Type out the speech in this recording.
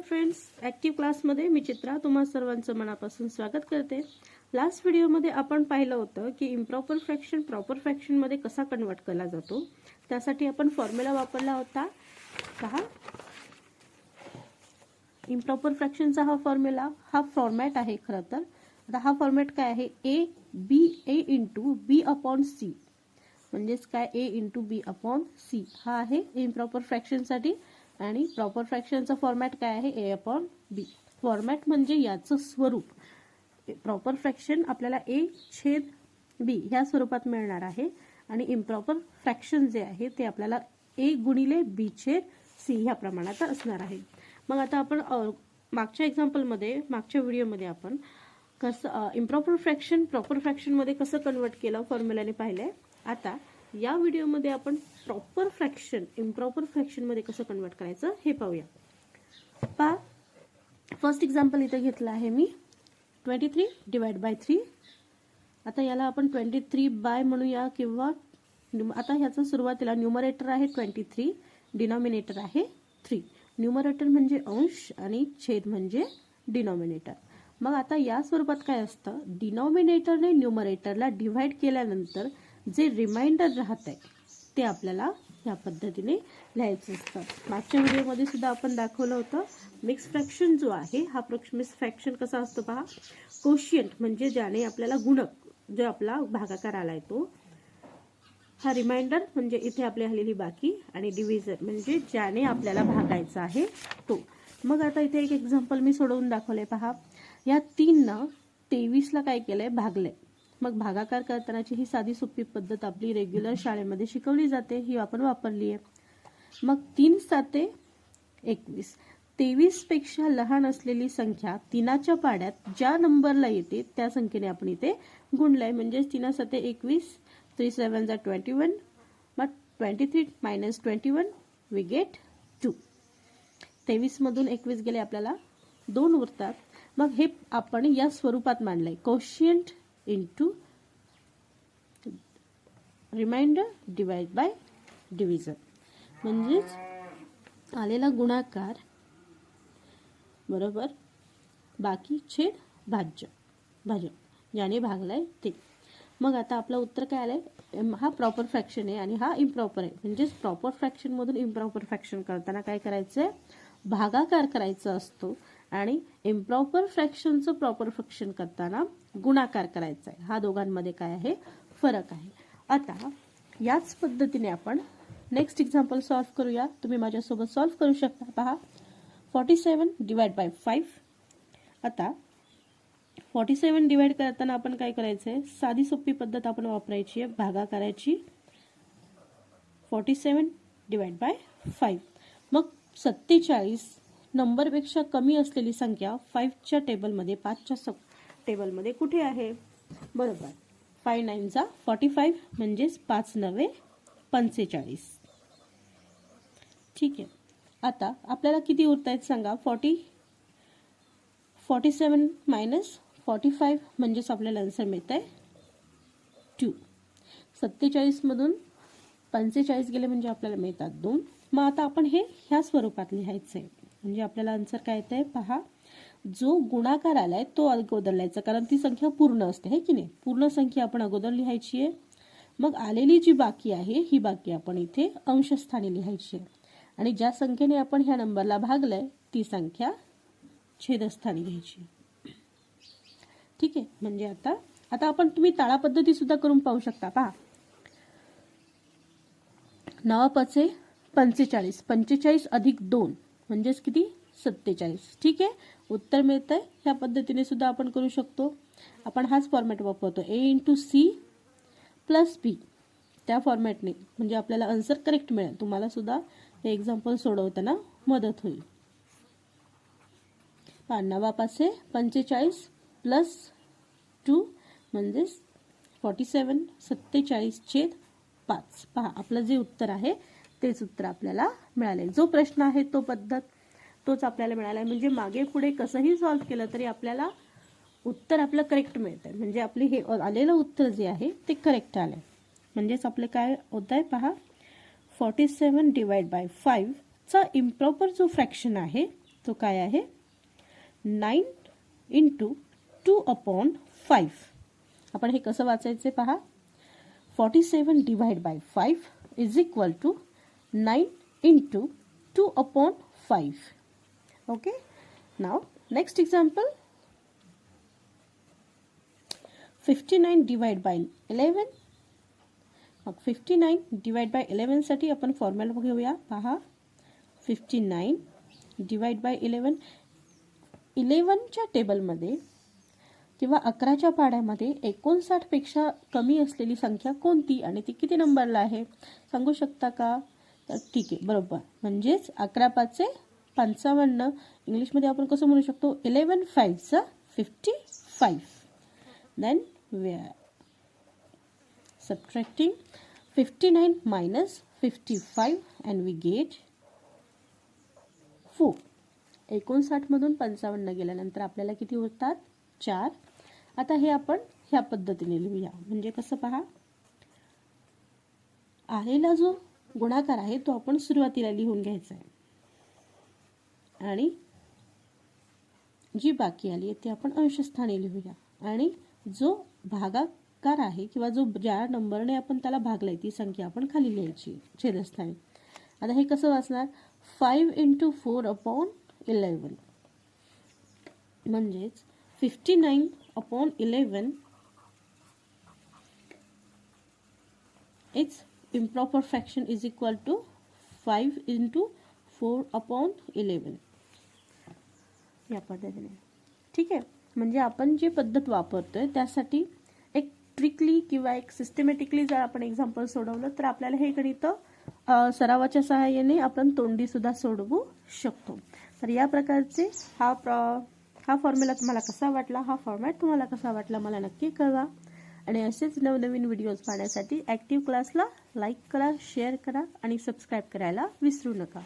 नमस्कार friends, active क्लासमध्ये मी चित्रा तुम्हा सर्वांचं मनापासून स्वागत करते। लास्ट व्हिडिओमध्ये आपण पाहिलं होतं की इम्प्रॉपर फ्रॅक्शन प्रॉपर फ्रॅक्शनमध्ये कसा कन्वर्ट केला जातो। त्यासाठी आपण फॉर्म्युला वापरला होता। पहा, इम्प्रॉपर फ्रॅक्शनचा हा फॉर्म्युला, हा फॉर्मॅट आहे खरं तर। आता हा फॉर्मॅट काय आहे, ए इंटू बी अपॉन सी, म्हणजेच काय ए इंटू बी अपॉन सी हा आहे इम्प्रॉपर फ्रॅक्शनसाठी। आणि प्रॉपर फ्रॅक्शनचा फॉर्मॅट काय आहे, ए अपॉन बी। फॉर्मॅट म्हणजे याचं स्वरूप। प्रॉपर फ्रॅक्शन आपल्याला ए छेद बी ह्या स्वरूपात मिळणार आहे आणि इम्प्रॉपर फ्रॅक्शन जे आहे ते आपल्याला ए गुणिले बी छेद सी ह्या प्रमाणात असणार आहे। मग आता आपण मागच्या एक्झाम्पलमध्ये, मागच्या व्हिडिओमध्ये आपण कसं इम्प्रॉपर फ्रॅक्शन प्रॉपर फ्रॅक्शनमध्ये कसं कन्वर्ट केलं फॉर्म्युलाने पाहिलंय। आता या व्हिडिओमध्ये आपण प्रॉपर फ्रॅक्शन इम्प्रॉपर फ्रॅक्शनमध्ये कसं कन्वर्ट करायचं हे पाहूया। पहा, फर्स्ट एक्झाम्पल इथे घेतलं आहे मी 23 डिवाइड बाय 3। आता याला आपण 23 बाय म्हणूया किंवा आता ह्याचा सुरुवातीला न्यूमरेटर आहे 23, डिनॉमिनेटर आहे 3। न्यूमरेटर म्हणजे अंश आणि छेद म्हणजे डिनॉमिनेटर। मग आता या स्वरूपात काय असतं, डिनॉमिनेटरने न्यूमरेटरला डिवाइड केल्यानंतर जे रिमाइंडर राहते ते आपल्याला या पद्धतीने लिहायचं असतं। मागच्या व्हिडिओमध्ये सुद्धा आपण दाखवलं होतं। मिक्स फ्रॅक्शन जो आहे हा मिक्स फ्रॅक्शन कसा असतो पहा, कोशियंट म्हणजे ज्याने आपल्याला गुणक जो आपला भागाकार आलाय तो, हा रिमाइंडर म्हणजे इथे आपली आलेली बाकी, आणि डिव्हिजन म्हणजे ज्याने आपल्याला भागायचा आहे तो। मग आता इथे एक एक्झाम्पल मी सोडवून दाखवले। पहा, या 3 न 23 ला काय केलंय, भागलंय। मग भागाकार करतानाची ही साधी सोपी पद्धत आपली रेग्युलर शाळेमध्ये शिकवली जाते, ही आपण वापरली आहे। मग 3 7 21, 23 पेक्षा लहान असलेली संख्या 3च्या पाड्यात ज्या नंबरला येते त्या संख्येने आपण इथे गुणलंय। म्हणजे 3 7 21, 3 7 21, मग 23 मायनस 21 वी गेट 2। 23 मधून 21 गेले आपल्याला 2 उरतात। मग हे आपण या स्वरूपात मांडलंय, quotient into remainder divide by division, म्हणजेच आलेला गुणाकार बरोबर बाकी छेद भाज्य, ज्याने भागलाय ते। मग आता आपलं उत्तर काय आलंय, हा प्रॉपर फ्रॅक्शन आहे आणि हा इम्प्रॉपर आहे। म्हणजेच प्रॉपर फ्रॅक्शन मधून इम्प्रॉपर फ्रॅक्शन करताना काय करायचंय, भागाकार करायचा असतो, आणि इम्प्रॉपर फ्रॅक्शनचं प्रॉपर फ्रॅक्शन करताना गुणाकार करायचा आहे। हा दोघांमध्ये काय आहे, फरक आहे। आता याच पद्धतीने आपण नेक्स्ट एक्झाम्पल सॉल्व्ह करूया। तुम्ही माझ्यासोबत सॉल्व्ह करू शकता। पहा, 47 डिवाइड बाय 5। आता 47 डिवाइड करताना आपण काय करायचंय, साधी सोपी पद्धत आपण वापरायची आहे भागाकाराची। 47 डिवाइड बाय 5। मग 47 नंबरपेक्षा कमी असलेली संख्या 5च्या टेबलमध्ये, 5च्या टेबलमध्ये कुठे आहे, बरोबर 5 9 जा 45, म्हणजेच 5 9 45। ठीक आहे। आता आपल्याला किती उरतायत सांगा, 47 मायनस 45 म्हणजेच आपल्याला आन्सर मिळत आहे 2। 47 मधून 45 गेले म्हणजे आपल्याला मिळतात 2। मग आता आपण हे ह्या स्वरूपात लिहायचंय, म्हणजे आपल्याला आन्सर काय येतंय, पहा, जो गुणाकार आलाय तो अगोदर लिहायचा, कारण ती संख्या पूर्ण असते, है की नाही। पूर्ण संख्या आपण अगोदर लिहायची आहे। मग आलेली जी बाकी आहे ही बाकी आपण इथे अंशस्थानी लिहायची आहे, आणि ज्या संख्येने आपण ह्या नंबरला भागलंय ती संख्या छेदस्थानी घ्यायची। ठीक आहे। म्हणजे आता आपण तुम्ही ताळा पद्धती सुद्धा करून पाहू शकता। पहा, 9 5 45, 45 अधिक 2 म्हणजेच किती, 47। ठीक आहे, उत्तर मिळतंय। ह्या पद्धतीने सुद्धा आपण करू शकतो। आपण हाच फॉर्मॅट वापरतो, ए इंटू सी प्लस बी, त्या फॉर्मॅटने म्हणजे आपल्याला आन्सर करेक्ट मिळेल। तुम्हाला सुद्धा हे एक्झाम्पल सोडवताना मदत होईल। 9 5 45 प्लस 2 म्हणजेच 47, 47 छेद 5। पहा, आपलं जे उत्तर आहे तेच उत्तर आपल्याला मिळाले। जो प्रश्न आहे तो पद्धत तोच आपल्याला मिळाला, म्हणजे मागे पुढे कसंही सॉल्व्ह केलं तरी आपल्याला उत्तर आपलं करेक्ट मिळतंय। म्हणजे आपले हे आलेलं उत्तर जे आहे ते करेक्ट आलंय। म्हणजेच आपले काय होत आहे, पहा, 47 डिवाइड बाय 5 चा इम्प्रॉपर जो फ्रॅक्शन आहे तो काय आहे 9 इंटू 2/5. आपण हे कसं वाचायचे पहा 47 divide by 5 is equal to 9 into 2/5. Okay, now next example 59 divide by 11. मग 59 डिवाइड बाय 11 साठी आपण फॉर्म्युला घेऊया. पहा 59 डिवाइड बाय 11. 11च्या टेबलमध्ये किंवा 11च्या पाढ्यामध्ये 59 पेक्षा कमी असलेली संख्या कोणती आणि ती किती नंबरला आहे सांगू शकता का? तर ठीक आहे, बरोबर. म्हणजेच 11 5 55. इंग्लिशमध्ये आपण कसं म्हणू शकतो 11 5 55. Then we are subtracting 59 minus 55 and we get 4. 59 मधून 55 गेल्यानंतर आपल्याला किती होतात 4. आता हे आपण ह्या पद्धतीने लिहूया. म्हणजे कसं पहा आलेला जो गुणाकार आहे तो आपण सुरुवातीला लिहून घ्यायचा आहे आणि जी बाकी आली आहे ती आपण अंशस्थानी लिहूया आणि जो भागाकार आहे किंवा जो ज्या नंबरने आपण त्याला भागलाय ती संख्या आपण खाली लिहायची छेदस्थानी. आता हे कसं वाचणार 5 इंटू 4/11 म्हणजेच 59/11 its improper fraction is equal to 5 into 4/11. या पद्धतीने ठीक आहे. म्हणजे आपण जी पद्धत वापरतोय त्यासाठी एक ट्रिकली किंवा एक सिस्टमॅटिकली जर आपण एक्झाम्पल सोडवलं तर आपल्याला हे गणित सरावाच्या सहाय्याने आपण तोंडी सुद्धा सोडवू शकतो. तर या प्रकारचे हा फॉर्म्युला तुम्हाला कसा वाटला, हा फॉर्मॅट तुम्हाला कसा वाटला मला नक्की कळवा. आणि असेच नवनवीन व्हिडिओज पाहण्यासाठी ॲक्टिव्ह क्लासला लाईक करा, शेअर करा आणि सबस्क्राईब करायला विसरू नका.